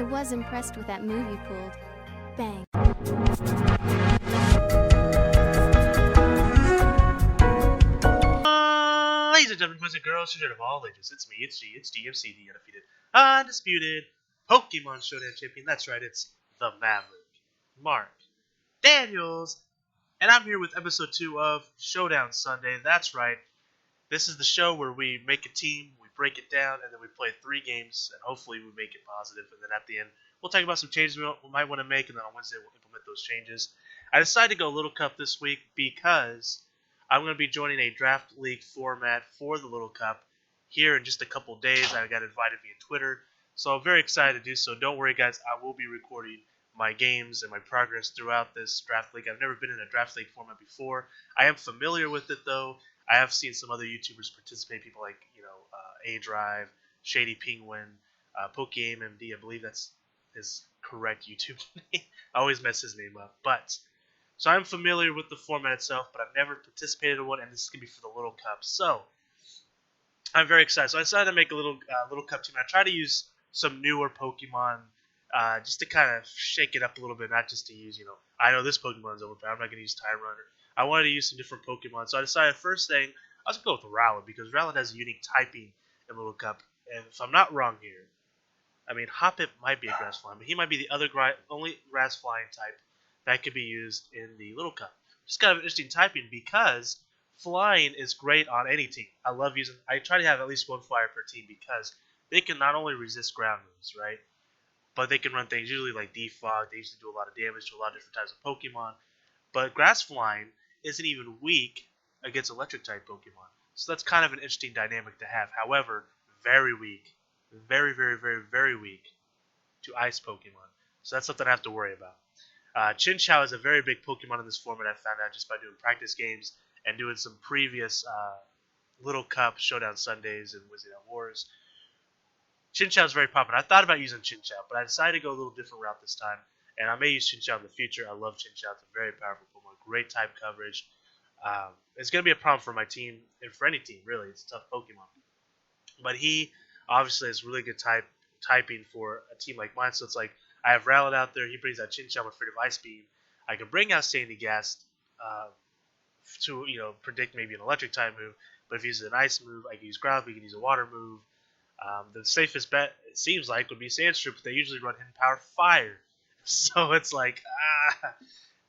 I was impressed with that move you pulled. Bang. Ladies and gentlemen, boys and girls, children of all ages, it's me, it's DMC, the undefeated, undisputed Pokemon Showdown champion. That's right, it's the Maverick, Mark Daniels, and I'm here with episode 2 of Showdown Sunday. That's right, this is the show where we make a team, we break it down, and then we play 3 games, and hopefully we make it positive, and then at the end, we'll talk about some changes we might want to make, and then on Wednesday we'll implement those changes. I decided to go Little Cup this week because I'm going to be joining a draft league format for the Little Cup here in just a couple days. I got invited via Twitter, so I'm very excited to do so. Don't worry, guys. I will be recording my games and my progress throughout this draft league. I've never been in a draft league format before. I am familiar with it, though. I have seen some other YouTubers participate, people like, A-Drive, Shady Penguin, PokeMMD. I believe that's his correct YouTube name. I always mess his name up, so I'm familiar with the format itself, but I've never participated in one, and this is going to be for the Little Cup. So I'm very excited. So I decided to make a Little Cup team. I try to use some newer Pokemon just to kind of shake it up a little bit, not just to use, I know this Pokemon's overpowered. I'm not going to use Tyrunner. I wanted to use some different Pokemon. So I decided first thing, I was going to go with Rowlett because Rowlett has a unique typing in Little Cup. And if I'm not wrong here, I mean, Hoppip might be a Grass Flying, but he might be the only Grass Flying type that could be used in the Little Cup. Just kind of interesting typing because flying is great on any team. I try to have at least one flyer per team because they can not only resist ground moves, right? But they can run things usually like Defog. They used to do a lot of damage to a lot of different types of Pokemon. But Grass Flying isn't even weak against electric type Pokemon. So that's kind of an interesting dynamic to have. However, very weak. Very, very, very, very weak to Ice Pokemon. So that's something I have to worry about. Chinchou is a very big Pokemon in this format. I found out just by doing practice games and doing some previous Little Cup Showdown Sundays and Wizard Wars. Chinchou is very popular. I thought about using Chinchou, but I decided to go a little different route this time, and I may use Chinchou in the future. I love Chinchou. It's a very powerful Pokemon. Great type coverage. It's going to be a problem for my team, and for any team, really. It's a tough Pokemon. But he obviously has really good typing for a team like mine, so it's like, I have Rowlett out there. He brings out Chinchou. I'm afraid of Ice Beam. I can bring out Sandygast to predict maybe an electric type move. But if he uses an ice move, I can use Growlithe. We can use a water move. The safest bet, it seems like, would be Sandshrew, but they usually run Hidden Power Fire. So it's like,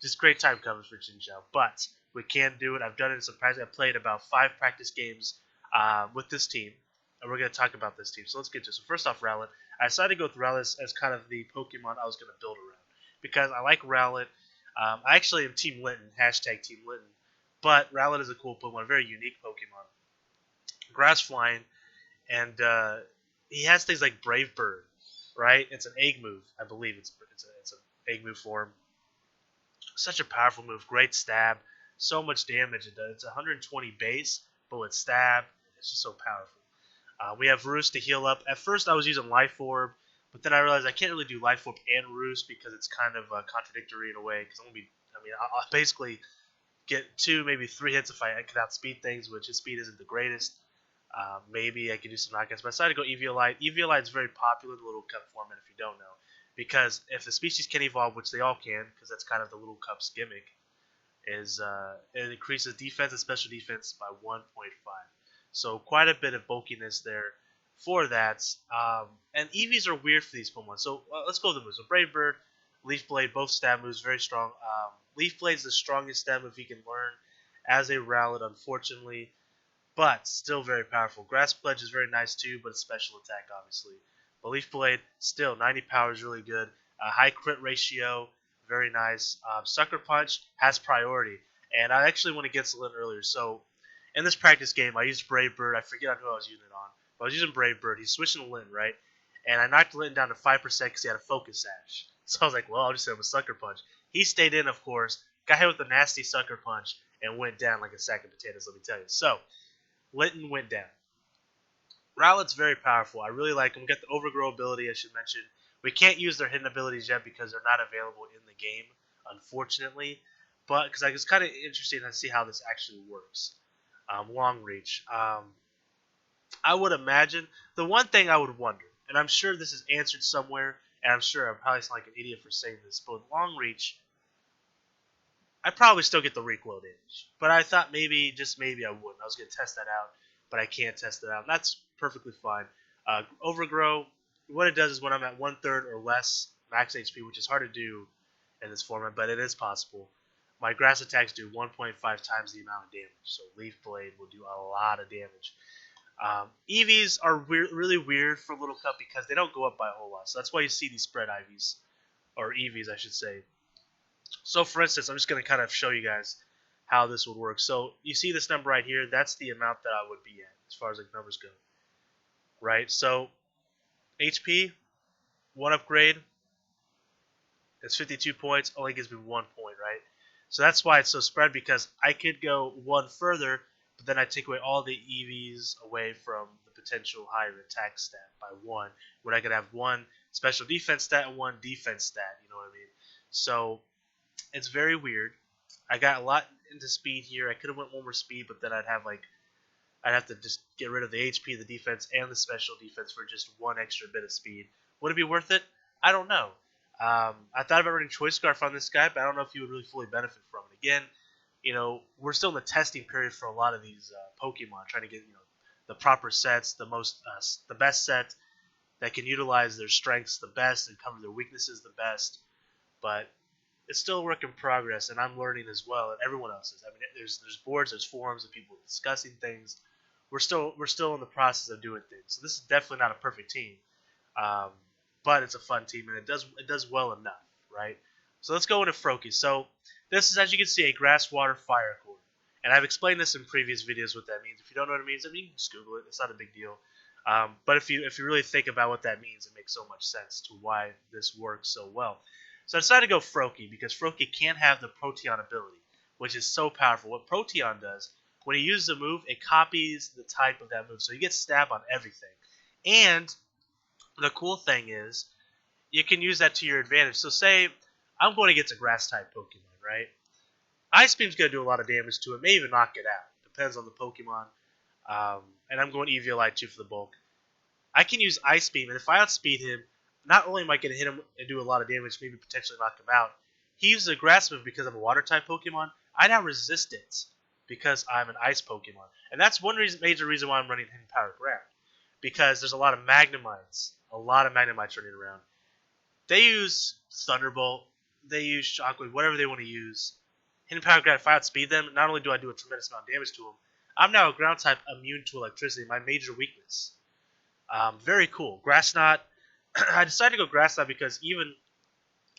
just great type coverage for Chinchou. But we can do it. I've done it in some practice. I've played about 5 practice games with this team. And we're going to talk about this team. So let's get to it. So first off, Rowlett. I decided to go with Rowlett as kind of the Pokemon I was going to build around. Because I like Rowlett. I actually am Team Linton. # Team Linton. But Rowlett is a cool Pokemon. A very unique Pokemon. Grass Flying. And he has things like Brave Bird. Right? It's an egg move. I believe it's an egg move form. Such a powerful move. Great stab. So much damage it does. It's 120 base. But with stab, it's just so powerful. We have Roost to heal up. At first, I was using Life Orb, but then I realized I can't really do Life Orb and Roost because it's kind of contradictory in a way. Because I'll basically get 2, maybe 3 hits if I can outspeed things, which his speed isn't the greatest. Maybe I could do some knockouts, but I decided to go Eviolite. Eviolite is very popular in the Little Cup format, if you don't know, because if the species can evolve, which they all can, because that's kind of the Little Cup's gimmick, is it increases defense and special defense by 1.5. So quite a bit of bulkiness there for that. And EVs are weird for these Pokemon. So let's go with the moves. So Brave Bird, Leaf Blade, both stab moves, very strong. Leaf Blade is the strongest stab move he can learn as a Rowlett, unfortunately. But still very powerful. Grass Pledge is very nice too, but a special attack, obviously. But Leaf Blade, still, 90 power is really good. High crit ratio, very nice. Sucker Punch has priority. And I actually went against Lynn earlier, so in this practice game, I used Brave Bird. I forget who I was using it on. But I was using Brave Bird. He's switching to Linton, right? And I knocked Linton down to 5% because he had a Focus Sash. So I was like, well, I'll just hit him with Sucker Punch. He stayed in, of course. Got hit with a nasty Sucker Punch and went down like a sack of potatoes, let me tell you. So, Linton went down. Rowlett's very powerful. I really like him. We got the Overgrow ability, I should mention. We can't use their hidden abilities yet because they're not available in the game, unfortunately. But because it's kind of interesting to see how this actually works. Long reach. I would imagine the one thing I would wonder, and I'm sure this is answered somewhere And I'm sure I probably sound like an idiot for saying this, but with Long Reach, I probably still get the recoil damage. But I thought maybe, just maybe, I wouldn't. I was going to test that out, but I can't test it out. And that's perfectly fine. Overgrow, what it does is when I'm at 1/3 or less max HP, which is hard to do in this format, but it is possible, my grass attacks do 1.5 times the amount of damage. So Leaf Blade will do a lot of damage. EVs are really weird for Little Cup because they don't go up by a whole lot. So that's why you see these spread IVs, or EVs, I should say. So for instance, I'm just going to kind of show you guys how this would work. So you see this number right here, that's the amount that I would be at as far as like numbers go. Right? So HP, 1 upgrade, it's 52 points, only gives me 1 point, right? So that's why it's so spread, because I could go 1 further, but then I take away all the EVs away from the potential higher attack stat by 1, when I could have 1 special defense stat and 1 defense stat, you know what I mean? So it's very weird. I got a lot into speed here. I could have went 1 more speed, but then I'd have to just get rid of the HP, the defense, and the special defense for just 1 extra bit of speed. Would it be worth it? I don't know. I thought about running Choice Scarf on this guy, but I don't know if he would really fully benefit from it. Again, you know, we're still in the testing period for a lot of these Pokemon, trying to get, you know, the proper sets, the best set that can utilize their strengths the best and cover their weaknesses the best. But it's still a work in progress, and I'm learning as well, and everyone else is. I mean, there's boards, there's forums of people discussing things. We're still in the process of doing things. So this is definitely not a perfect team. But it's a fun team, and it does well enough, right? So let's go into Froakie. So this is, as you can see, a Grass, Water, Fire core. And I've explained this in previous videos what that means. If you don't know what it means, I mean, you can just Google it. It's not a big deal. But if you really think about what that means, it makes so much sense to why this works so well. So I decided to go Froakie because Froakie can't have the Protean ability, which is so powerful. What Protean does, when he uses a move, it copies the type of that move. So you get stab on everything. And the cool thing is, you can use that to your advantage. So say I'm going against a Grass-type Pokemon, right? Ice Beam's going to do a lot of damage to it, may even knock it out. Depends on the Pokemon. And I'm going Eviolite too for the bulk. I can use Ice Beam, and if I outspeed him, not only am I going to hit him and do a lot of damage, maybe potentially knock him out, he uses a Grass move because I'm a Water-type Pokemon. I now resist it because I'm an Ice Pokemon. And that's one major reason why I'm running Hidden Power Ground. Because there's a lot of Magnemites. Running around. They use Thunderbolt. They use Shockwave. Whatever they want to use. Hidden Power Ground, if I outspeed them, not only do I do a tremendous amount of damage to them, I'm now a Ground type immune to electricity, my major weakness. Very cool. Grass Knot. I decided to go Grass Knot because even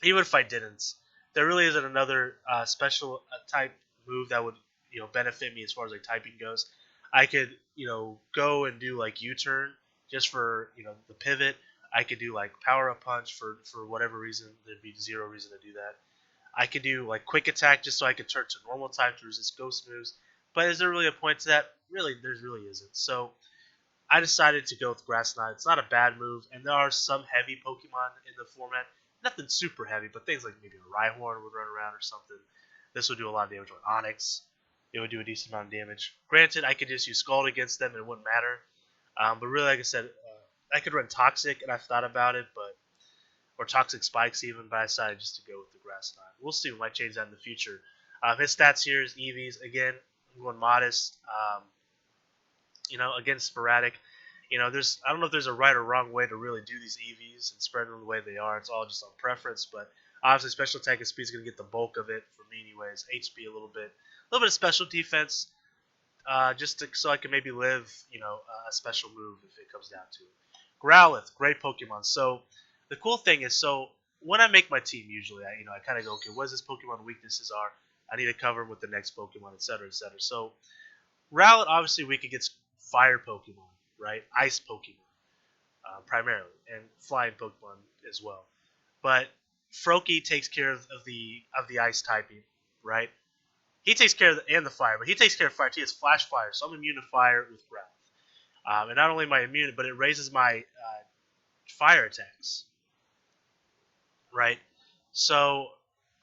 if I didn't, there really isn't another special type move that would, you know, benefit me as far as like typing goes. I could, you know, go and do like U-turn just for, you know, the pivot. I could do like Power Up Punch for whatever reason. There'd be zero reason to do that. I could do like Quick Attack just so I could turn to normal type to resist ghost moves. But is there really a point to that? Really, there really isn't. So I decided to go with Grass Knot. It's not a bad move, and there are some heavy Pokemon in the format. Nothing super heavy, but things like maybe a Rhyhorn would run around or something. This would do a lot of damage on Onix. It would do a decent amount of damage. Granted, I could just use Scald against them and it wouldn't matter. But really, like I said, I could run Toxic, and I've thought about it, or Toxic Spikes even, but I decided just to go with the Grass Knot. We'll see. We might change that in the future. His stats here is EVs. Again, I'm going Modest. You know, again, Sporadic. You know, I don't know if there's a right or wrong way to really do these EVs and spread them the way they are. It's all just on preference, but obviously Special Attack and Speed is going to get the bulk of it for me anyways. HP a little bit of special defense, so I can maybe live, you know, a special move if it comes down to it. Growlithe, great Pokemon. So the cool thing is, so when I make my team, usually I kind of go, okay, what does this Pokemon weaknesses are? I need to cover them with the next Pokemon, etc., etc. So Rowlett obviously weak against Fire Pokemon, right? Ice Pokemon, primarily, and Flying Pokemon as well. But Froakie takes care of the Ice typing, right? He takes care of the Fire, but he takes care of Fire. He has Flash Fire, so I'm immune to Fire with Growlithe. And not only am I immune, but it raises my Fire attacks, right? So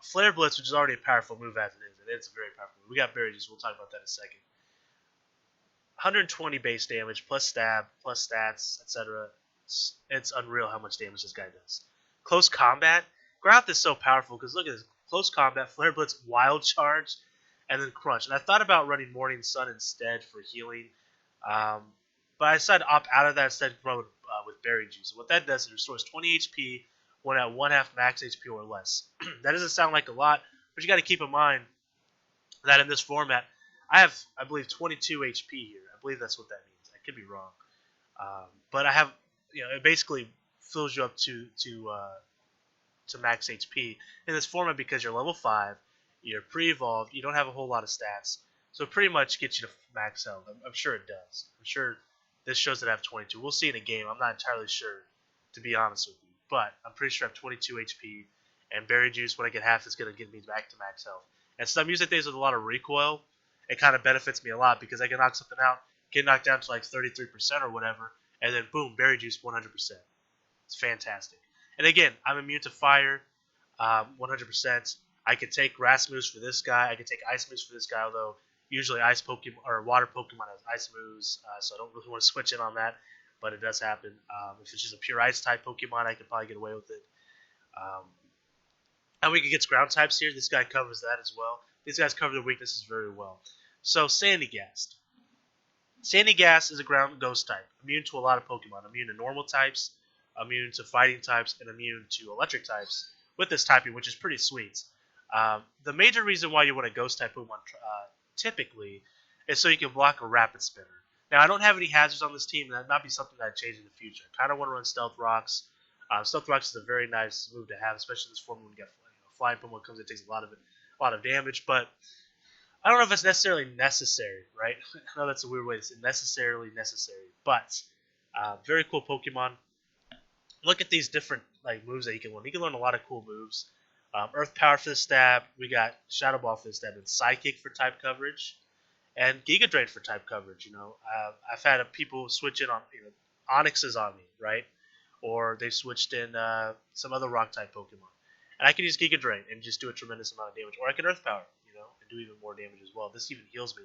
Flare Blitz, which is already a powerful move as it is, and it's a very powerful move. We got Berries, we'll talk about that in a second. 120 base damage, plus stab, plus stats, etc. It's unreal how much damage this guy does. close combat, Growlithe is so powerful because look at this. Close combat, Flare Blitz, Wild Charge, and then Crunch. And I thought about running Morning Sun instead for healing, but I decided to opt out of that instead of run with Berry Juice. What that does is it restores 20 HP when at 1/2 max HP or less. That doesn't sound like a lot, but you got to keep in mind that in this format, I have, I believe, 22 HP here. I believe that's what that means. I could be wrong. But I have, it basically fills you up to max HP in this format because you're level 5, you're pre-evolved, you don't have a whole lot of stats, so it pretty much gets you to max health. I'm sure it does. I'm sure this shows that I have 22. We'll see in a game. I'm not entirely sure, to be honest with you, but I'm pretty sure I have 22 HP, and Berry Juice, when I get half, is going to get me back to max health. And some music days with a lot of recoil, it kind of benefits me a lot because I can knock something out, get knocked down to like 33% or whatever, and then boom, Berry Juice 100%. It's fantastic. And again, I'm immune to fire, 100%. I could take grass moves for this guy. I could take ice moves for this guy, although usually ice Pokemon or water Pokemon has ice moves, so I don't really want to switch in on that, but it does happen. If it's just a pure ice type Pokemon, I could probably get away with it. And we can get ground types here. This guy covers that as well. These guys cover their weaknesses very well. So Sandygast. Sandygast is a ground ghost type, immune to a lot of Pokemon. Immune to normal types, immune to fighting types, and immune to electric types with this typing, which is pretty sweet. The major reason why you want a ghost type Pokemon typically is so you can block a rapid spinner. Now, I don't have any hazards on this team, and that might be something that I'd change in the future. I kind of want to run Stealth Rocks. Stealth Rocks is a very nice move to have, especially in this form when you get flying Pokemon comes in, it takes a lot of damage, but I don't know if it's necessarily necessary, right? I know that's a weird way to say necessarily necessary, but very cool Pokemon. Look at these different moves that he can learn. He can learn a lot of cool moves. Earth Power for the stab. We got Shadow Ball for the stab, and Psychic for type coverage, and Giga Drain for type coverage. I've had people switch in on Onyxes on me, right? Or they've switched in some other Rock type Pokemon, and I can use Giga Drain and just do a tremendous amount of damage, or I can Earth Power, and do even more damage as well. This even heals me.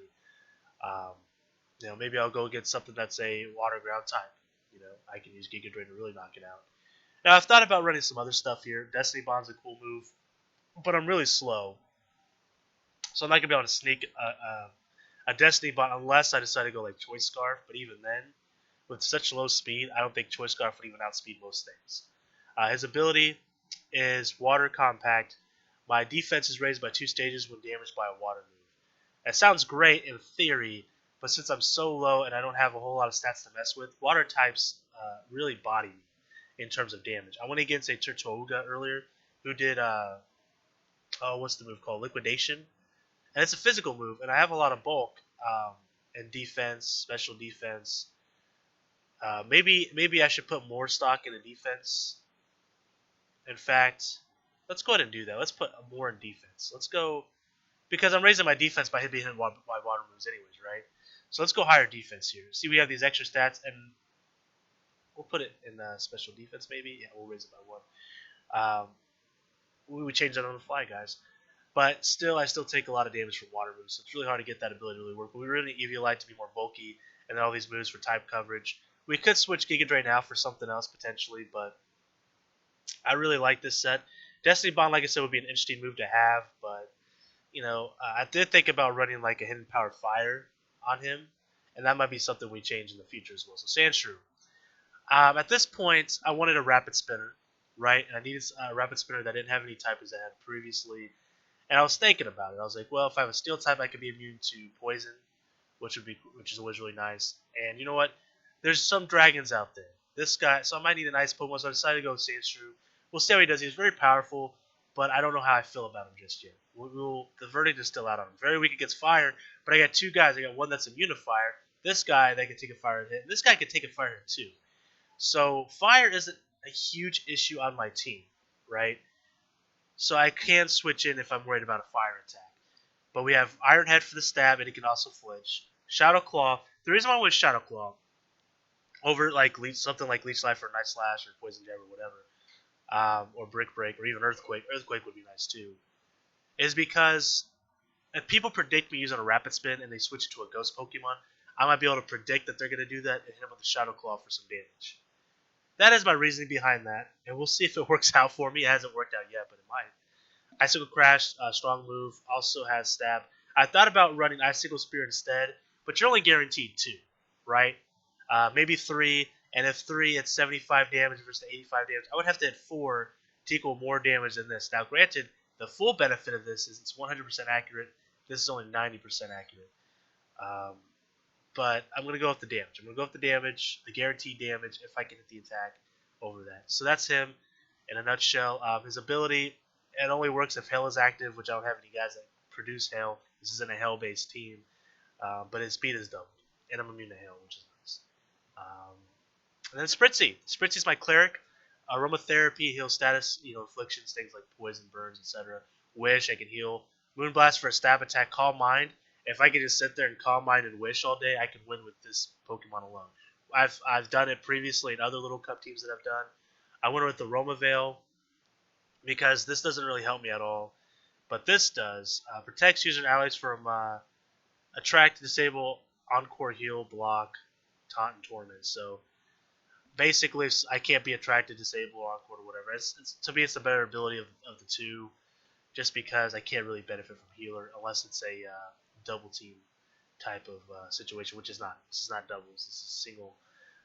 Maybe I'll go get something that's a Water Ground type. I can use Giga Drain to really knock it out. Now, I've thought about running some other stuff here. Destiny Bond's a cool move, but I'm really slow. So I'm not going to be able to sneak a Destiny Bond unless I decide to go like Choice Scarf. But even then, with such low speed, I don't think Choice Scarf would even outspeed most things. His ability is Water Compact. My defense is raised by 2 stages when damaged by a water move. That sounds great in theory, but since I'm so low and I don't have a whole lot of stats to mess with, water types really body me in terms of damage. I went against a Turtouga earlier who did, what's the move called? Liquidation. And it's a physical move, and I have a lot of bulk and defense, special defense. Maybe I should put more stock in the defense. In fact, let's go ahead and do that. Let's put more in defense. Let's go, because I'm raising my defense by being hit by water moves anyways, right? So let's go higher defense here. See, we have these extra stats, and we'll put it in special defense maybe. Yeah, we'll raise it by 1. We would change that on the fly, guys. But still, I still take a lot of damage from water moves, so it's really hard to get that ability to really work. But we really need Eviolite to be more bulky, and then all these moves for type coverage. We could switch Giga Drain out for something else potentially, but I really like this set. Destiny Bond, like I said, would be an interesting move to have, but I did think about running like a Hidden Power Fire on him, and that might be something we change in the future as well. So Sandshrew. At this point, I wanted a Rapid Spinner, right? And I needed a Rapid Spinner that didn't have any type as I had previously. And I was thinking about it. I was like, well, if I have a Steel type, I could be immune to Poison, which is always really nice. And you know what? There's some dragons out there. This guy, so I might need an Ice Pokemon, so I decided to go with Sandshrew. We'll see how he does. He's very powerful, but I don't know how I feel about him just yet. The verdict is still out on him. Very weak against fire, but I got 2 guys. I got one that's immune to fire. This guy that can take a fire hit. This guy can take a fire hit too. So fire isn't a huge issue on my team, right? So I can switch in if I'm worried about a fire attack. But we have Iron Head for the stab, and it can also flinch. Shadow Claw. The reason why I went Shadow Claw over something like Leech Life or Night Slash or Poison Jab or whatever, or Brick Break or even Earthquake. Earthquake would be nice too. Is because if people predict me using a Rapid Spin and they switch it to a Ghost Pokemon, I might be able to predict that they're going to do that and hit them with a Shadow Claw for some damage. that is my reasoning behind that, and we'll see if it works out for me. It hasn't worked out yet, but it might. Icicle Crash, strong move, also has stab. I thought about running Icicle Spear instead, but you're only guaranteed 2, right? Maybe 3, and if 3, it's 75 damage versus 85 damage. I would have to hit 4 to equal more damage than this. Now, granted, the full benefit of this is it's 100% accurate. This is only 90% accurate. But I'm going to go with the damage. I'm going to go with the damage, the guaranteed damage, if I can hit the attack over that. So that's him in a nutshell. His ability, it only works if Hail is active, which I don't have any guys that produce Hail. This isn't a Hail-based team. But his speed is doubled, and I'm immune to Hail, which is nice. And then Spritzee. Spritzee's my cleric. Aromatherapy, heal status, afflictions, things like poison, burns, etc. Wish, I can heal. Moonblast for a stab attack. Calm Mind. If I could just sit there and Calm Mind and Wish all day, I can win with this Pokemon alone. I've done it previously in other Little Cup teams that I've done. I went with the Romavale because this doesn't really help me at all. But this does. Protects users and allies from Attract, Disable, Encore, Heal, Block, Taunt, and Torment. So basically, I can't be attracted, disabled, or encore, or whatever. To me, it's the better ability of the two, just because I can't really benefit from healer unless it's a double team type of situation, which is not. This is not doubles. This is single.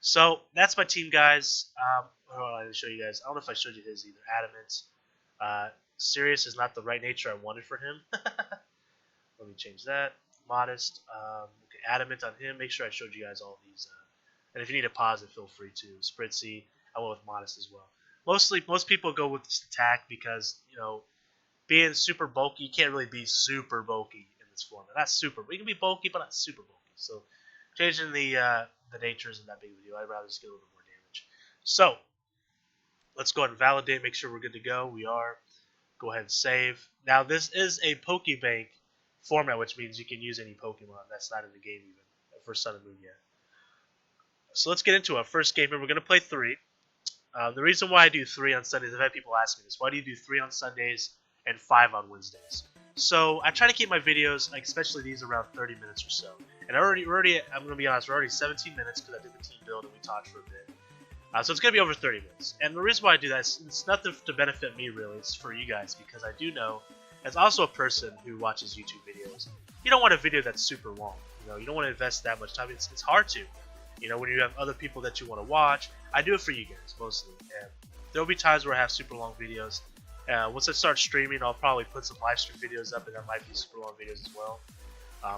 So that's my team, guys. I didn't show you guys. I don't know if I showed you his either. Adamant. Serious is not the right nature I wanted for him. Let me change that. Modest. Okay, Adamant on him. Make sure I showed you guys all these. And if you need a pause it, feel free to. Spritzee, I went with Modest as well. Most people go with this attack because, being super bulky, you can't really be super bulky in this format. Not super, but you can be bulky, but not super bulky. So, changing the nature isn't that big of a deal. I'd rather just get a little bit more damage. So, let's go ahead and validate, make sure we're good to go. We are. Go ahead and save. Now, this is a Pokebank format, which means you can use any Pokemon that's not in the game even, for Sun and Moon yet. So let's get into our first game here. We're going to play 3. The reason why I do 3 on Sundays, I've had people ask me this. Why do you do 3 on Sundays and 5 on Wednesdays? So I try to keep my videos, especially these, around 30 minutes or so. And I'm going to be honest, we're already 17 minutes because I did the team build and we talked for a bit. So it's going to be over 30 minutes. And the reason why I do that is it's nothing to benefit me, really. It's for you guys, because I do know, as also a person who watches YouTube videos, you don't want a video that's super long. You don't want to invest that much time. It's hard to. When you have other people that you want to watch, I do it for you guys, mostly. And there will be times where I have super long videos. Once I start streaming, I'll probably put some live stream videos up, and there might be super long videos as well.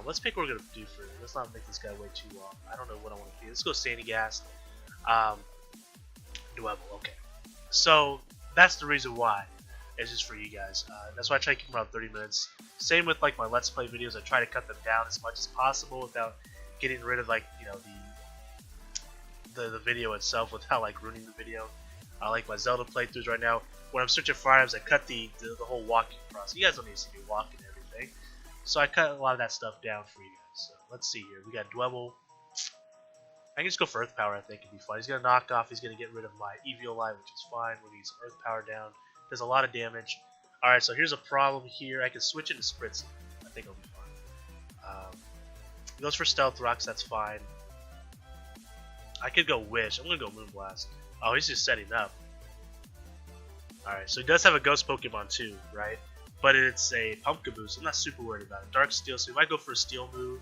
Let's pick what we're going to do for. Let's not make this guy way too long. I don't know what I want to do. Let's go Sandygast. Dwebble, okay. So, that's the reason why. It's just for you guys. That's why I try to keep them around 30 minutes. Same with my Let's Play videos. I try to cut them down as much as possible without getting rid of the video itself, without ruining the video. I like my Zelda playthroughs right now. When I'm searching for items, I cut the whole walking process. You guys don't need to see me walking and everything. So I cut a lot of that stuff down for you guys. So let's see here. We got Dwebble. I can just go for Earth Power, I think it'd be fun. He's going to knock off, he's going to get rid of my Eviolite, which is fine. We're going to use Earth Power down. Does a lot of damage. Alright, so here's a problem here. I can switch into Spritzee. I think it'll be fine. He goes for Stealth Rocks, that's fine. I could go Wish. I'm going to go Moonblast. Oh, he's just setting up. Alright, so he does have a Ghost Pokemon too, right? But it's a Pumpkaboo, so I'm not super worried about it. Dark Steel, so he might go for a Steel move.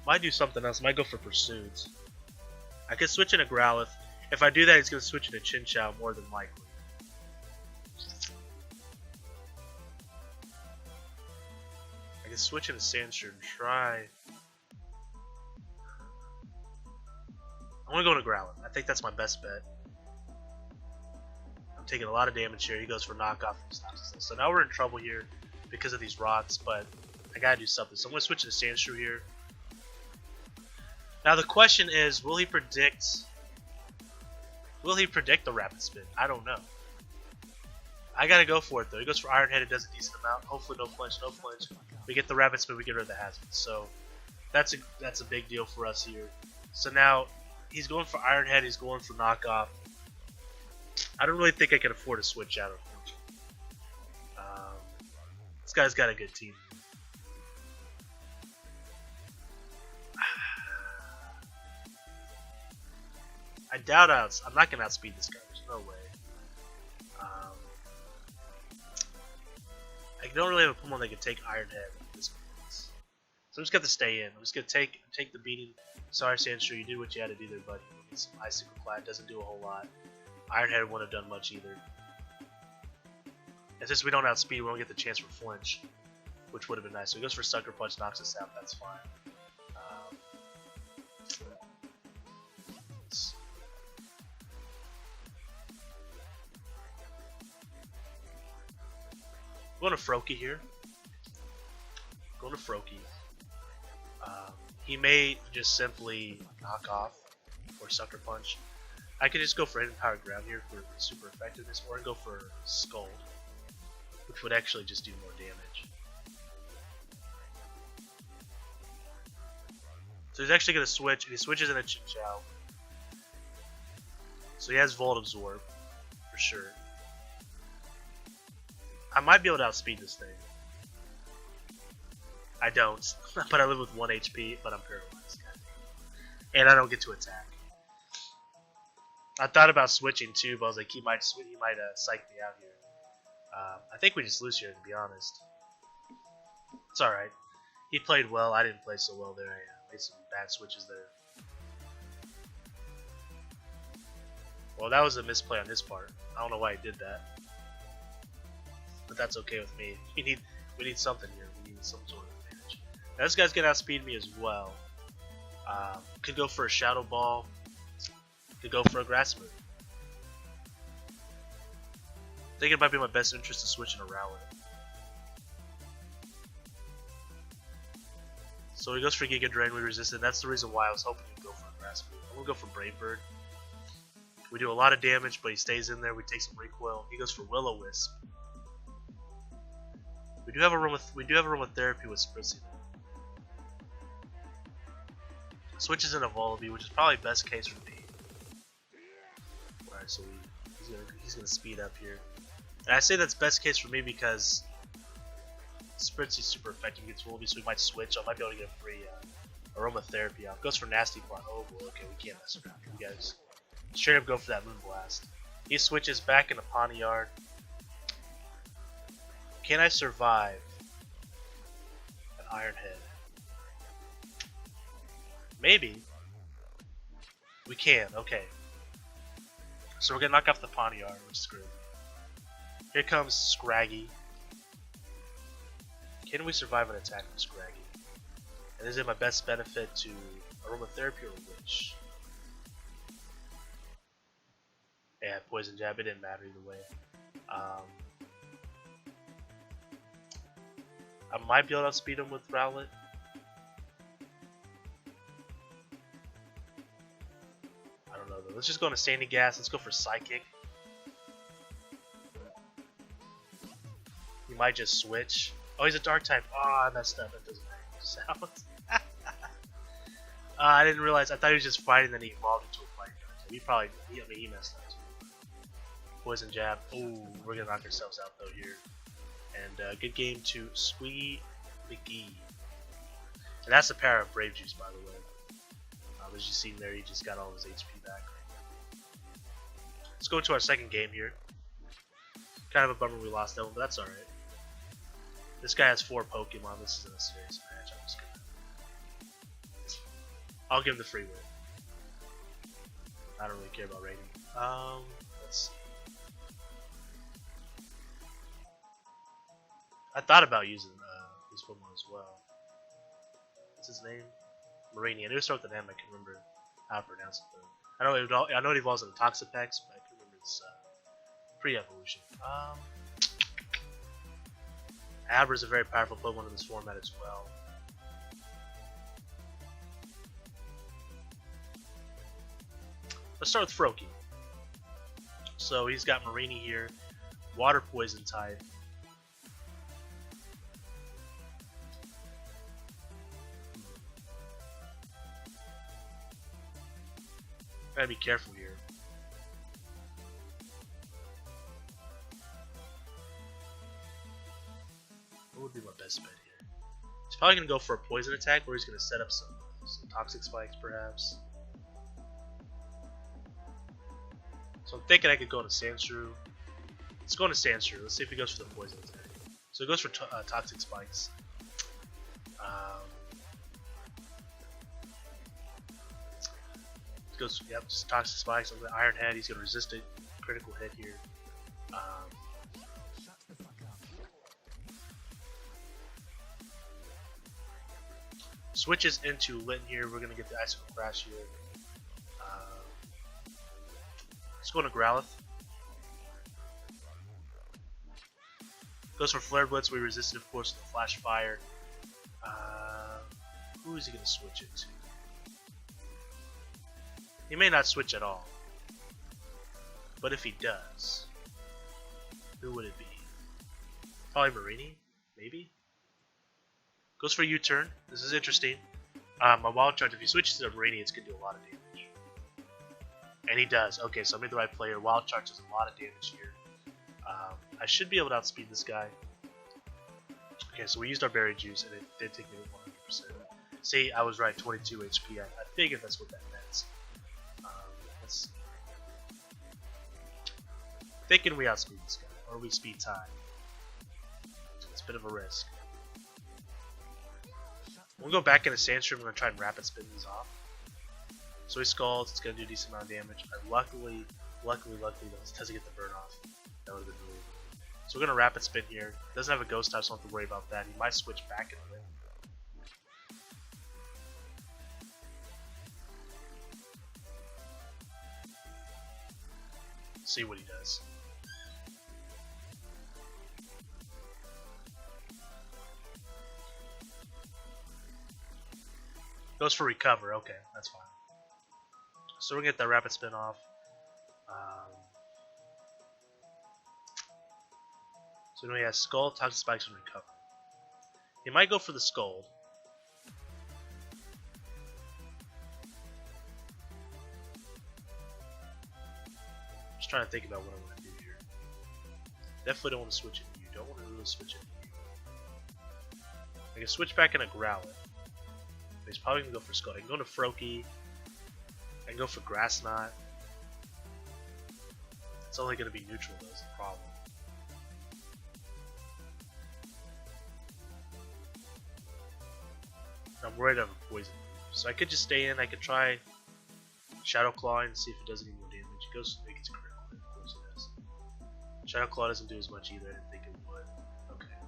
Might do something else. Might go for Pursuit. I could switch into Growlithe. If I do that, he's going to switch into Chinchou more than likely. I could switch into Sandshrew and try. I'm going to go into Growlithe. I think that's my best bet. I'm taking a lot of damage here. He goes for knockoff and stops us. So now we're in trouble here because of these rocks, but I got to do something. So I'm going to switch into Sandshrew here. Now the question is, will he predict the Rapid Spin? I don't know. I gotta go for it though. He goes for Iron Head, it does a decent amount. Hopefully no flinch. We get the Rapid Spin, we get rid of the hazard. So that's a big deal for us here. So now he's going for Iron Head, he's going for knockoff. I don't really think I can afford to switch out of him. This guy's got a good team. I doubt I'm not gonna outspeed this guy. There's no way. I don't really have a Pokemon that can take Iron Head at this point. So I'm just gonna stay in. I'm just gonna take the beating. Sorry, Sandshrew, you did what you had to do there, buddy. Get some Icicle Clad, doesn't do a whole lot. Iron Head wouldn't have done much either. And since we don't outspeed, we don't get the chance for Flinch, which would have been nice. So he goes for Sucker Punch, knocks us out. That's fine. Going to Froakie here. Going to Froakie. He may just simply knock off or Sucker Punch. I could just go for Hidden Power Ground here for super effectiveness, or go for Scald, which would actually just do more damage. So he's actually going to switch, and he switches in a Chinchou. So he has Volt Absorb, for sure. I might be able to outspeed this thing. I don't, but I live with 1 HP, but I'm paralyzed. And I don't get to attack. I thought about switching too, but I was like, he might psych me out here. I think we just lose here, to be honest. It's alright. He played well, I didn't play so well there. I made some bad switches there. Well, that was a misplay on his part. I don't know why he did that. But that's okay with me. We need something here. We need some sort of advantage. Now this guy's gonna outspeed me as well. Could go for a Shadow Ball. Could go for a Grass Move. I think it might be in my best interest to switch in a Rowlett. So he goes for Giga Drain, we resist it. That's the reason why I was hoping he'd go for a Grass Move. I'm gonna go for Brave Bird. We do a lot of damage, but he stays in there. We take some recoil. He goes for Will-O-Wisp. We do have a room with Therapy with Spritzee. Switches in a Volibee, which is probably best case for me. Alright, so he's gonna speed up here. And I say that's best case for me because Spritzee's super effective against Volibee, so we might switch. I might be able to get a free Aromatherapy off. Goes for Nasty Plot. Oh boy, okay, we can't mess around. You guys straight up go for that Moonblast. He switches back into Pawniard. Can I survive an Iron Head? Maybe. We can, okay. So we're gonna knock off the Pawniard, which is great. Here comes Scraggy. Can we survive an attack from Scraggy? And is it my best benefit to Aromatherapy or Witch? Yeah, Poison Jab, it didn't matter either way. I might be able to outspeed him with Rowlett. I don't know though. Let's just go into Sandygast. Let's go for Psychic. He might just switch. Oh, he's a Dark type. Oh, I messed up. That doesn't make sound. I didn't realize. I thought he was just fighting, then he evolved into a Fire type. He messed up too. Poison Jab. Ooh, we're gonna knock ourselves out though here. And good game to Squee McGee. And that's the power of Brave Juice, by the way. As you see there, he just got all his HP back. Let's go into our second game here. Kind of a bummer we lost that one, but that's alright. This guy has 4 Pokemon. This isn't a serious match. I'm just I'll give him the free win. I don't really care about rating. Let's see. I thought about using this Pokemon as well. What's his name? Marini. I knew it started with an M. I can't remember how to pronounce it though. I know it evolves into Toxapex, but I can't remember its pre-evolution. Abra is a very powerful Pokemon in this format as well. Let's start with Froakie. So he's got Marini here, Water Poison type. Gotta be careful here. What would be my best bet here? He's probably gonna go for a poison attack, or he's gonna set up some toxic spikes, perhaps. So I'm thinking I could go to Sandshrew. Let's go into Sandshrew. Let's see if he goes for the poison attack. So he goes for Toxic Spikes. Goes, yep, just Toxic Spikes on the Iron Head. He's gonna resist it. Critical hit here. Switches into Litten here. We're gonna get the Icicle Crash here. Let's go to Growlithe. Goes for Flare Blitz. We resisted, of course, the Flash Fire. Who is he gonna switch it to? He may not switch at all. But if he does, who would it be? Probably Marini? Maybe? Goes for U-turn. This is interesting. My Wild Charge, if he switches to Marini, it's going to do a lot of damage. And he does. Okay, so I made the right player. Wild Charge does a lot of damage here. I should be able to outspeed this guy. Okay, so we used our Berry Juice, and it did take me 100%. See, I was right, 22 HP. I figured that's what that meant. Thinking we outspeed this guy, or we speed time. It's a bit of a risk. We'll go back into Sandshrew. I'm going to try and rapid spin these off. So he scalds, it's going to do a decent amount of damage. Luckily, doesn't get the burn off. That would have been really good. So we're going to rapid spin here. Doesn't have a ghost type, so I don't have to worry about that. He might switch back in a bit. See what he does. Goes for recover. Okay, that's fine. So we're gonna get that rapid spin off. So now he has Skull, Toxic Spikes, and recover. He might go for the Scold. Just trying to think about what I want to do here. Definitely don't want to switch into you. Don't want to really switch into you. I can switch back into Growlithe. He's probably going to go for Skull. I can go to Froakie. I can go for Grass Knot. It's only going to be neutral though, is the problem. I'm worried I have a poison move. So I could just stay in. I could try Shadow Claw and see if it does any more damage. It goes, it gets critical. Of course it does. Shadow Claw doesn't do as much either. I didn't think it would. Okay.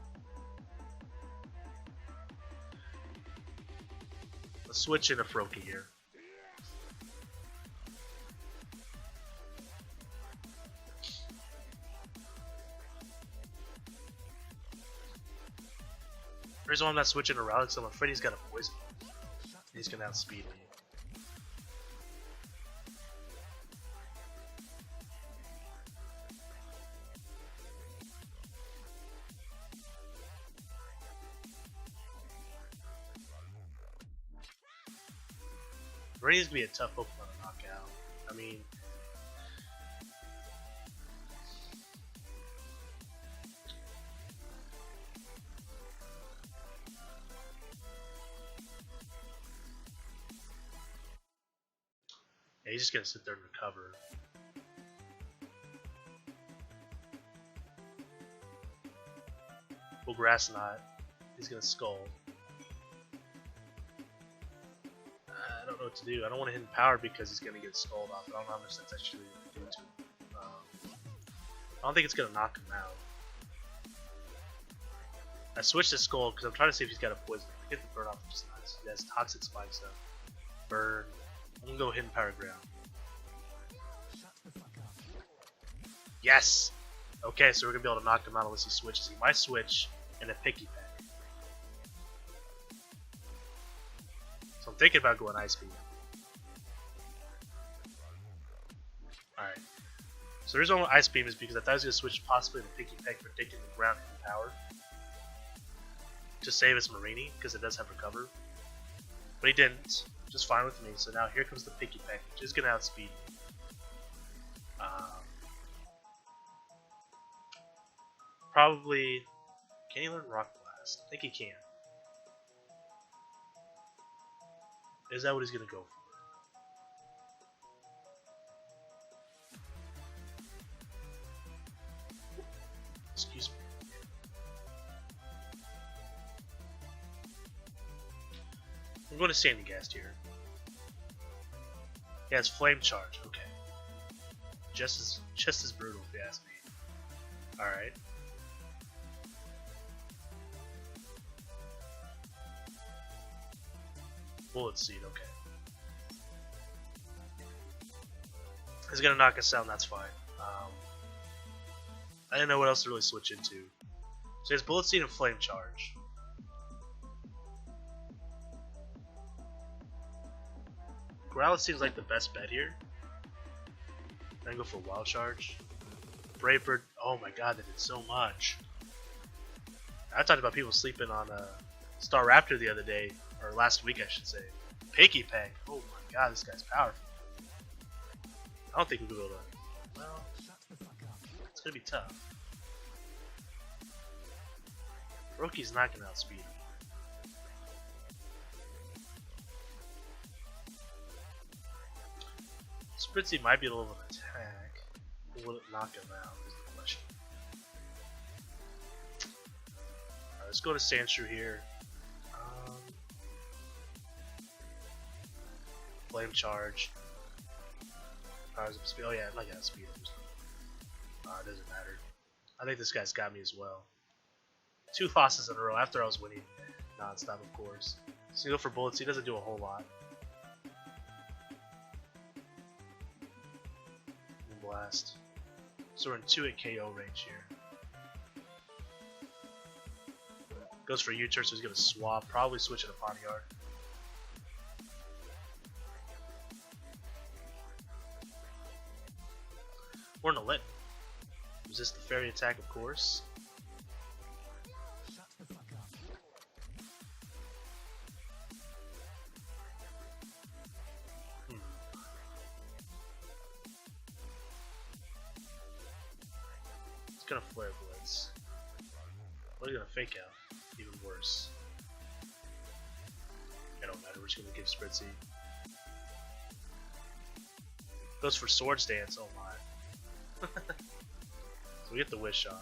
Let's switch into Froakie here. The reason why I'm not switching to Rowlett is I'm afraid he's got a poison. He's gonna outspeed me. Rainy's gonna be a tough Pokemon to knock out. I mean, yeah, he's just gonna sit there and recover. Well, Grass Knot. He's gonna Skull. I don't know what to do. I don't want to hit him power because he's going to get Skulled off. I don't know how much that's actually going to do to him. I don't think it's going to knock him out. I switched to Skull because I'm trying to see if he's got a poison. If I get the burn off, it's nice. He has Toxic Spikes though. Burn. I'm going to go Hidden Power Ground. Yes! Okay, so we're going to be able to knock him out unless he switches. He might switch in a Picky Peck. So I'm thinking about going Ice Beam. Alright. So the reason I went Ice Beam is because I thought I was going to switch possibly to Picky Peck, predicting the ground and power. To save his Marini, because it does have recover. But he didn't. Just fine with me. So now here comes the Picky Peck, which is going to outspeed me. Probably... Can he learn Rock Blast? I think he can. Is that what he's going to go Excuse me. I'm going to Sandygast here. Yeah, it's Flame Charge. Okay. Just as brutal, if you ask me. Alright. Bullet Seed, okay. He's gonna knock us out, and that's fine. I didn't know what else to really switch into. So it's Bullet Seed and Flame Charge. Rowlett seems like the best bet here. Then go for Wild Charge. Brave Bird. Oh my god, that did so much. I talked about people sleeping on Star Raptor the other day, or last week I should say. Picky Peg. Oh my god, this guy's powerful. I don't think we'll be able to. Well, it's gonna be tough. Froakie's not gonna outspeed him. Spritzee might be able to attack. Will it knock him out? Is the question. Alright, let's go to Sandshrew here. Flame Charge. Oh yeah, I'm not gonna speed him. It doesn't matter. I think this guy's got me as well. 2 losses in a row after I was winning non-stop, of course. So you go for bullets. He doesn't do a whole lot. Blast. So we're in 2 at KO range here. Goes for U-turn, so he's gonna swap. Probably switch it to Ponyard. We're gonna let resist the fairy attack, of course. It's gonna Flare Blitz. What are you gonna Fake Out? Even worse. It don't matter, we're just gonna give Spritzee. Goes for Swords Dance, oh my. So we get the Wish on.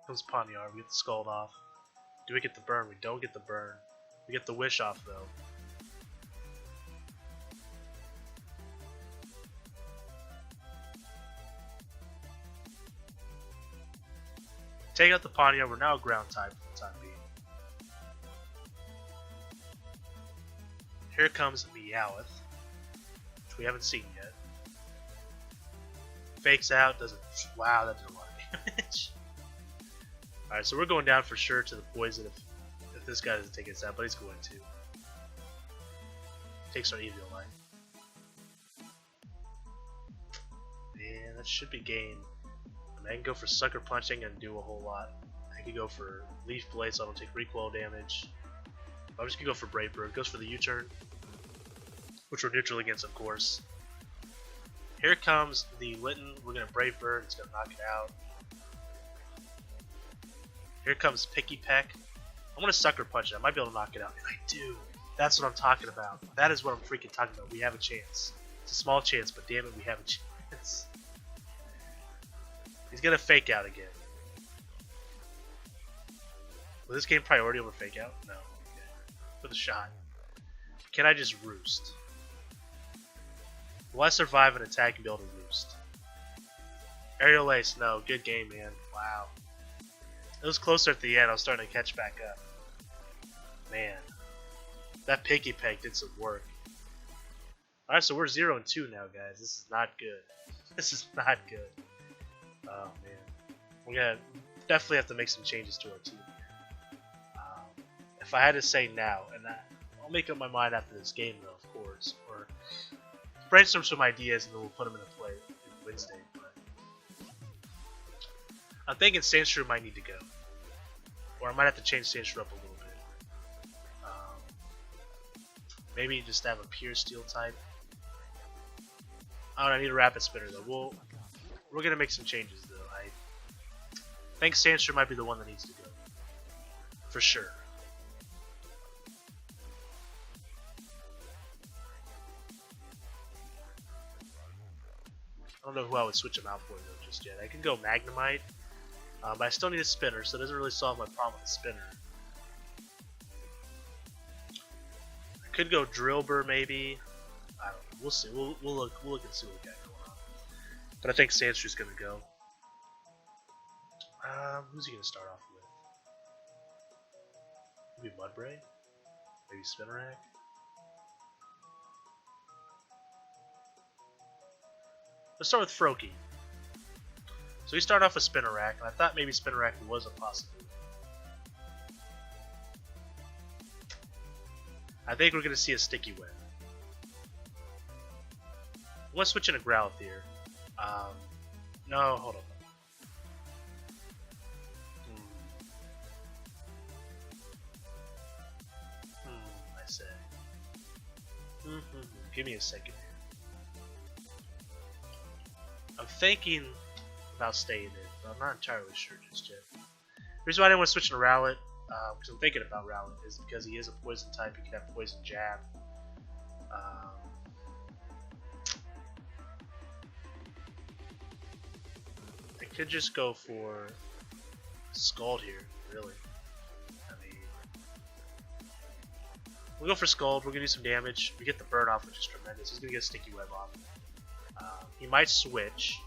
Comes Ponyard, we get the Scald off. Do we get the burn? We don't get the burn. We get the Wish off though. Take out the Ponyard, we're now a ground type for the time being. Here comes Meowth, which we haven't seen yet. Fakes out, doesn't. Wow, that did a lot of damage. Alright, so we're going down for sure to the poison if this guy doesn't take us out, but he's going to. Takes our Eevee Life. Man, that should be game. I can go for Sucker Punch, ain't gonna do a whole lot. I could go for Leaf Blade so I don't take recoil damage. I'm just gonna go for Brave Bird. Goes for the U-turn, which we're neutral against, of course. Here comes the Litten. We're gonna Brave Bird. It's gonna knock it out. Here comes Picky Peck. I'm gonna Sucker Punch it. I might be able to knock it out, and I do. That's what I'm talking about. That is what I'm freaking talking about. We have a chance. It's a small chance, but damn it, we have a chance. He's gonna Fake Out again. Will this game priority over Fake Out? No. Okay. For the shot. Can I just Roost? Will I survive an attack and be able to Roost? Aerial Ace, no. Good game, man. Wow. It was closer at the end. I was starting to catch back up. Man. That Picky Peg did some work. Alright, so we're 0-2 now, guys. This is not good. This is not good. Oh man, we're gonna definitely have to make some changes to our team. If I had to say now, and I'll make up my mind after this game, though, of course, or brainstorm some ideas and then we'll put them into play Wednesday. But I'm thinking Sandshrew might need to go, or I might have to change Sandshrew up a little bit. Maybe just have a pure Steel type. I don't know, I need a Rapid Spinner though. We're gonna make some changes though. I think Sandshrew might be the one that needs to go. For sure. don't know who I would switch him out for though just yet. I can go Magnemite, but I still need a spinner, so it doesn't really solve my problem with the spinner. I could go Drillbur maybe. I don't know. We'll see. We'll look and see what we got going on. But I think Sandshrew's gonna go. Who's he gonna start off with? Maybe Mudbray? Maybe Spinarak? Let's start with Froakie. So we start off with Spinarak, and I thought maybe Spinarak was a possibility. I think we're going to see a Sticky Web. I'm going to switch in a Growlithe here. No, hold on. I say. Give me a second here. I'm thinking about staying in, but I'm not entirely sure just yet. The reason why I didn't want to switch to Rowlett, because I'm thinking about Rowlett, is because he is a poison type. He can have poison jab. I could just go for Scald here, really. I mean, we'll go for Scald. We're gonna do some damage. We get the burn off, which is tremendous. He's gonna get a Sticky Web off. He might switch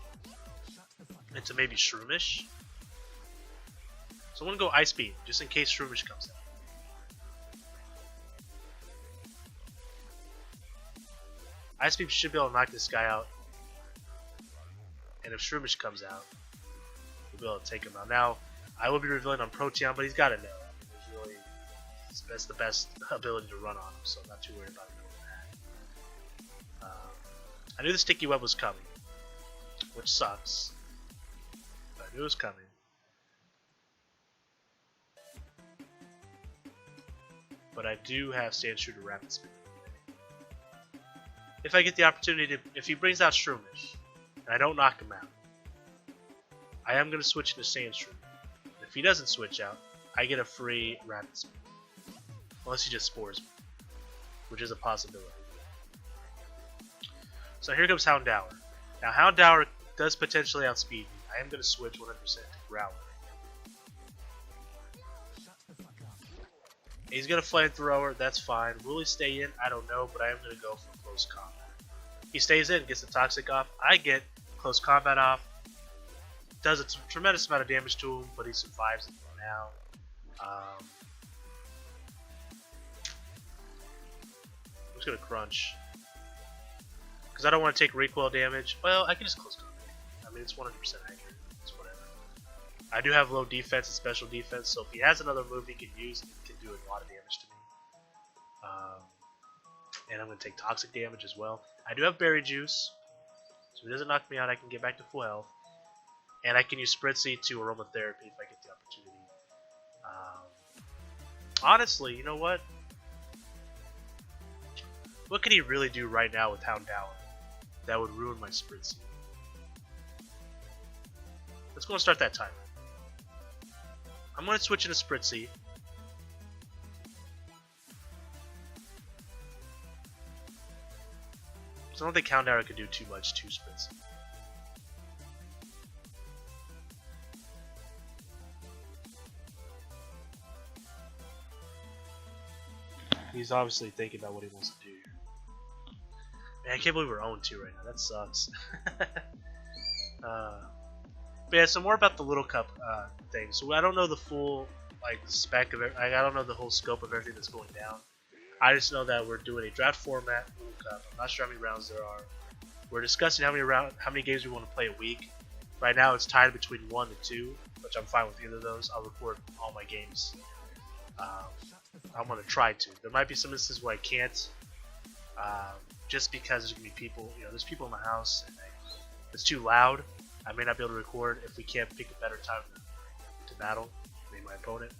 into maybe Shroomish. So I'm going to go Ice Beam, just in case Shroomish comes out. Ice Beam should be able to knock this guy out. And if Shroomish comes out, we'll be able to take him out. Now, I will be revealing on Proteon, but he's got to know. That's the best ability to run on him, so I'm not too worried about knowing that. I knew the Sticky Web was coming, which sucks. But I knew it was coming. But I do have Sandshrew to Rapid Spin. If I get the opportunity to, if he brings out Shroomish, and I don't knock him out, I am going to switch into Sandshrew. If he doesn't switch out, I get a free Rapid Spin. Unless he just spores me, which is a possibility. So here comes Houndour. Now Houndour does potentially outspeed me. I am going to switch 100% to Growlithe. He's going to Flamethrower, that's fine. Will he stay in? I don't know, but I am going to go for Close Combat. He stays in, gets the Toxic off. I get Close Combat off. Does a tremendous amount of damage to him, but he survives it for now. I'm just going to Crunch. Because I don't want to take recoil damage. Well, I can just Close Combat. I mean, it's 100% accurate. It's whatever. I do have low defense and special defense, so if he has another move he can use, he can do a lot of damage to me. And I'm going to take toxic damage as well. I do have Berry Juice, so if he doesn't knock me out, I can get back to full health. And I can use Spritzee to Aromatherapy if I get the opportunity. Honestly, you know what? What can he really do right now with Houndour that would ruin my Spritzee? Let's go and start that timer. I'm going to switch into Spritzee. So I don't think Houndour could do too much to Spritzee. He's obviously thinking about what he wants to do here. Man, I can't believe we're 0-2 right now. That sucks. But yeah, so more about the Little Cup thing. So I don't know the full spec of it. I don't know the whole scope of everything that's going down. I just know that we're doing a draft format Little Cup. I'm not sure how many rounds there are. We're discussing how many games we want to play a week. Right now it's tied between 1 and 2, which I'm fine with either of those. I'll record all my games. I'm going to try to. There might be some instances where I can't, just because there's going to be people, there's people in my house, and it's too loud. I may not be able to record if we can't pick a better time to battle my opponent.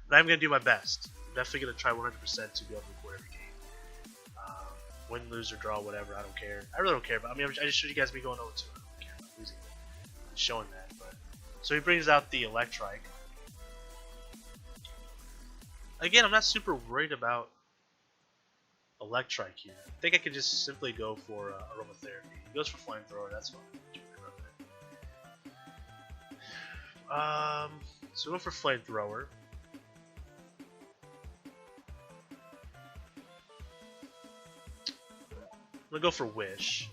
But I'm going to do my best. I'm definitely going to try 100% to be able to record every game. Win, lose, or draw, whatever, I don't care. I really don't care, but I mean, I just showed you guys me going 0-2. I don't care about losing. I'm showing that, but so he brings out the Electrike. Again, I'm not super worried about Electrike here. I think I could just simply go for aromatherapy. He goes for flamethrower, that's fine. So go for flamethrower. I'm gonna go for wish.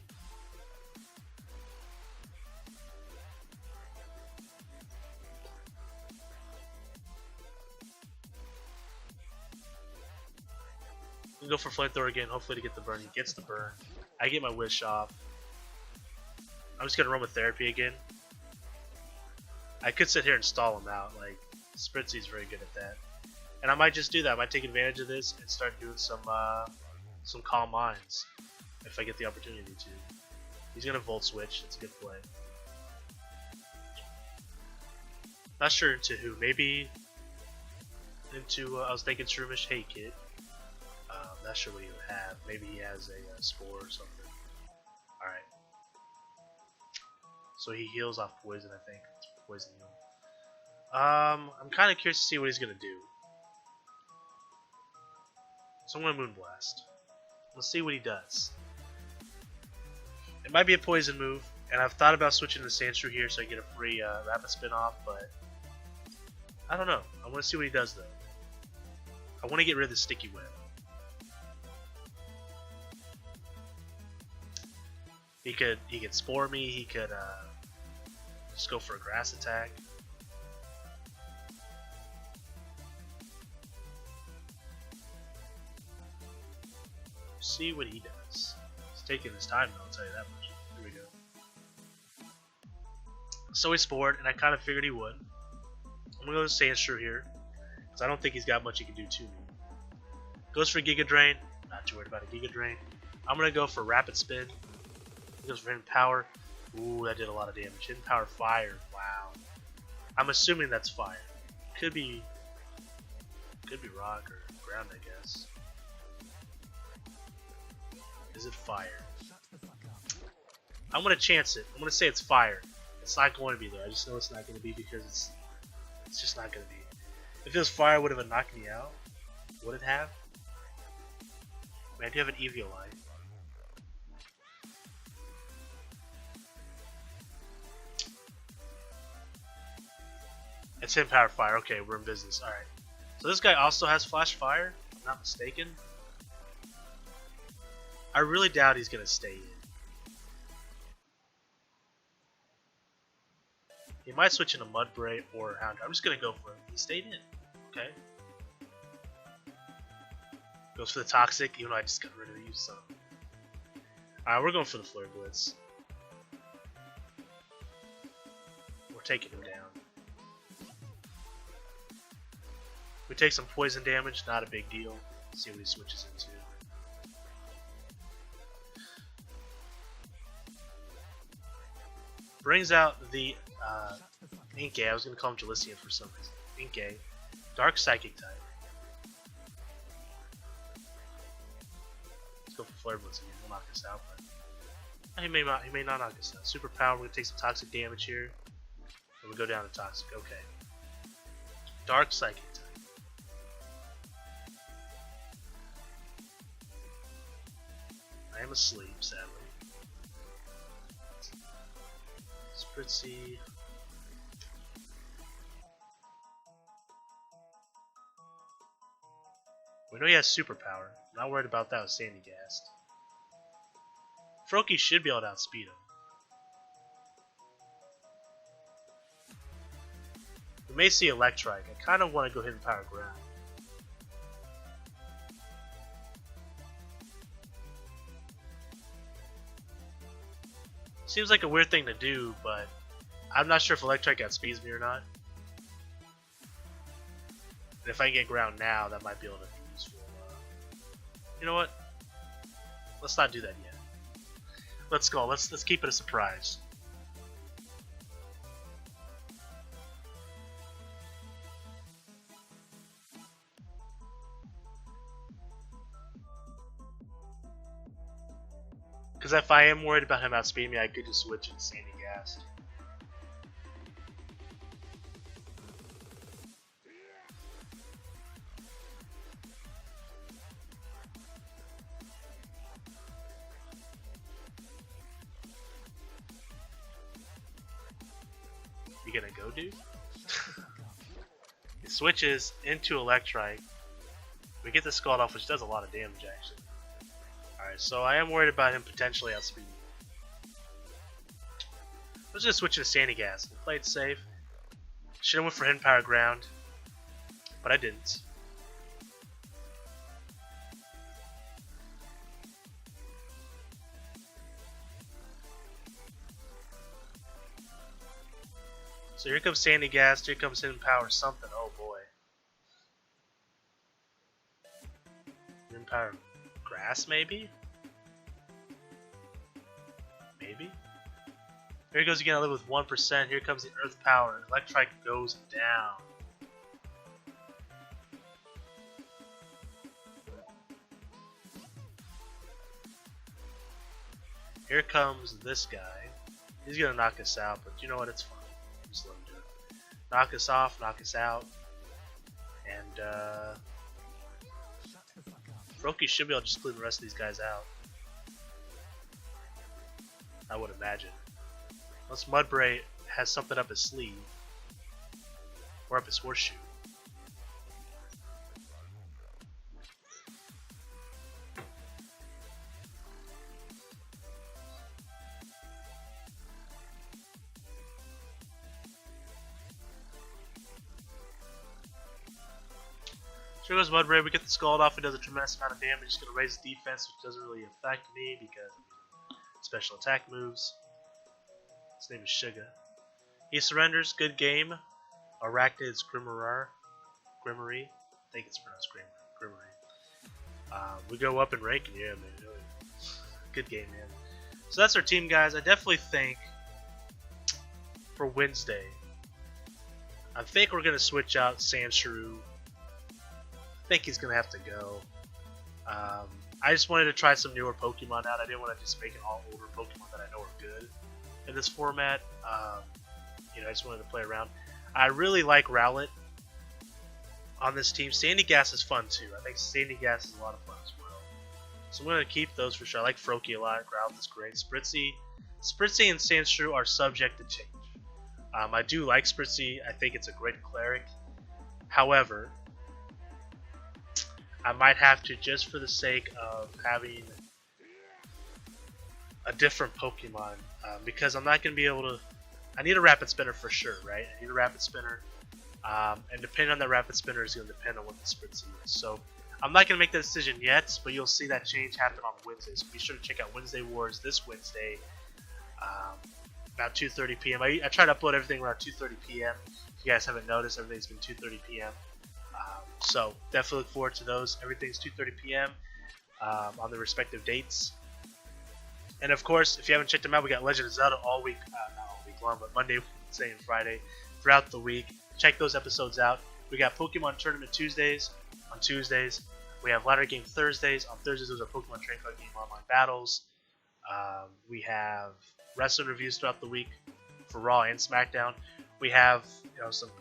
I'm gonna go for flamethrower again, hopefully to get the burn. He gets the burn. I get my wish off. I'm just gonna aromatherapy again. I could sit here and stall him out. Like Spritzee's very good at that, and I might just do that. I might take advantage of this and start doing some calm minds if I get the opportunity to. He's gonna volt switch. It's a good play. Not sure into who. Maybe into. I was thinking Shroomish. Hey kid. Not sure what he would have. Maybe he has a spore or something. All right. So he heals off poison. I think it's poison heal. I'm kind of curious to see what he's gonna do. So I'm gonna Moonblast. Let's see what he does. It might be a poison move, and I've thought about switching to Sandshrew here so I get a free Rapid Spin off, but I don't know. I want to see what he does though. I want to get rid of the Sticky Web. He could spore me. He could just go for a grass attack. See what he does. He's taking his time though, I'll tell you that much. Here we go. So he spored, and I kind of figured he would. I'm gonna go to Sandshrew here, because I don't think he's got much he can do to me. Goes for Giga Drain. Not too worried about a Giga Drain. I'm gonna go for Rapid Spin. He goes for Hidden Power. Ooh, that did a lot of damage. Hidden Power Fire. Wow. I'm assuming that's fire. Could be rock or ground, I guess. Is it fire? I'm gonna chance it. I'm gonna say it's fire. It's not going to be though. I just know it's not going to be because it's just not going to be. If it was fire, would have knocked me out? Would it have? Man, I do have an Eviolite. It's Hidden Power Fire. Okay, we're in business. Alright. So this guy also has Flash Fire, if I'm not mistaken. I really doubt he's going to stay in. He might switch into Mudbray or Hound. I'm just going to go for it. He stayed in. Okay. Goes for the Toxic, even though I just got rid of these. So. Alright, we're going for the Flare Blitz. We're taking him down. We take some poison damage, not a big deal. Let's see what he switches into. Brings out the Inkay. I was going to call him Jelician for some reason. Inkay. Dark Psychic type. Let's go for Flare Blitz again. We'll knock this out. But he may not knock us out. Super Power. We're going to take some Toxic damage here. And we go down to Toxic. Okay. Dark Psychic type. I am asleep, sadly. Spritzee. We know he has superpower. Not worried about that with Sandygast. Froakie should be able to outspeed him. We may see Electrike. I kind of want to go Hidden Power Ground. Seems like a weird thing to do, but I'm not sure if Electrike outspeeds me or not. And if I can get ground now, that might be able to be useful. You know what? Let's not do that yet. Let's go. Let's keep it a surprise. Because if I am worried about him outspeeding me, I could just switch into Sandygast. You gonna go, dude? He switches into Electrike. We get the Scald off, which does a lot of damage, actually. Alright, so I am worried about him potentially outspeeding me. Let's just switch to Sandygast. I played safe. Should have went for Hidden Power Ground, but I didn't. So here comes Sandygast, here comes Hidden Power something. Oh boy. Hidden Power Grass, maybe? Maybe? Here he goes again, I live with 1%. Here comes the Earth Power. Electrike goes down. Here comes this guy. He's gonna knock us out, but you know what? It's fine. Just let him do it. Knock us off, knock us out. And, Froakie should be able to just clean the rest of these guys out. I would imagine. Unless Mudbray has something up his sleeve. Or up his horseshoe. Here goes Mudbray, we get the Scald off, it does a tremendous amount of damage, it's going to raise defense, which doesn't really affect me because special attack moves. His name is Suga. He surrenders, good game. Arachnid's Grimoire. I think it's pronounced Grimoire. We go up in ranking, yeah, man. Good game, man. So that's our team, guys. I definitely think for Wednesday, I think we're going to switch out Sandshrew. I think he's going to have to go. I just wanted to try some newer Pokemon out. I didn't want to just make it all older Pokemon that I know are good in this format. You know, I just wanted to play around. I really like Rowlett on this team. Sandygast is fun too. I think Sandygast is a lot of fun as well. So I'm going to keep those for sure. I like Froakie a lot. Growlithe is great. Spritzee and Sandshrew are subject to change. I do like Spritzee. I think it's a great cleric. However, I might have to, just for the sake of having a different Pokemon, because I'm not going to be able to. I need a Rapid Spinner for sure, right? I need a Rapid Spinner, and depending on that Rapid Spinner is going to depend on what the Spritzee is. So I'm not going to make that decision yet, but you'll see that change happen on Wednesday. So be sure to check out Wednesday Wars this Wednesday, about 2:30 p.m. I try to upload everything around 2:30 p.m. If you guys haven't noticed, everything's been 2:30 p.m. So definitely look forward to those. Everything's 2:30 p.m. On the respective dates. And of course, if you haven't checked them out, we got Legend of Zelda all week, not all week long, but Monday, Wednesday, and Friday throughout the week. Check those episodes out. We got Pokemon Tournament Tuesdays on Tuesdays. We have Ladder Game Thursdays. On Thursdays, those are Pokemon Train Card Game Online Battles. We have wrestling reviews throughout the week for Raw and SmackDown. We have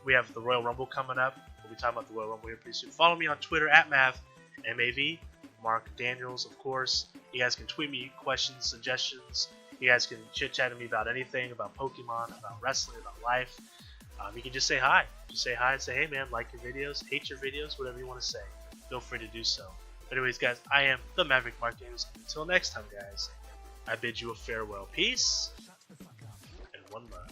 we have the Royal Rumble coming up. We'll be talking about the Royal Rumble here pretty soon. Follow me on Twitter at MAV, Mark Daniels, of course. You guys can tweet me questions, suggestions. You guys can chit-chat to me about anything, about Pokemon, about wrestling, about life. You can just say hi. Just say hi and say, hey man, like your videos, hate your videos, whatever you want to say. Feel free to do so. But anyways, guys, I am the Maverick Mark Daniels. Until next time, guys, I bid you a farewell. Peace and one love.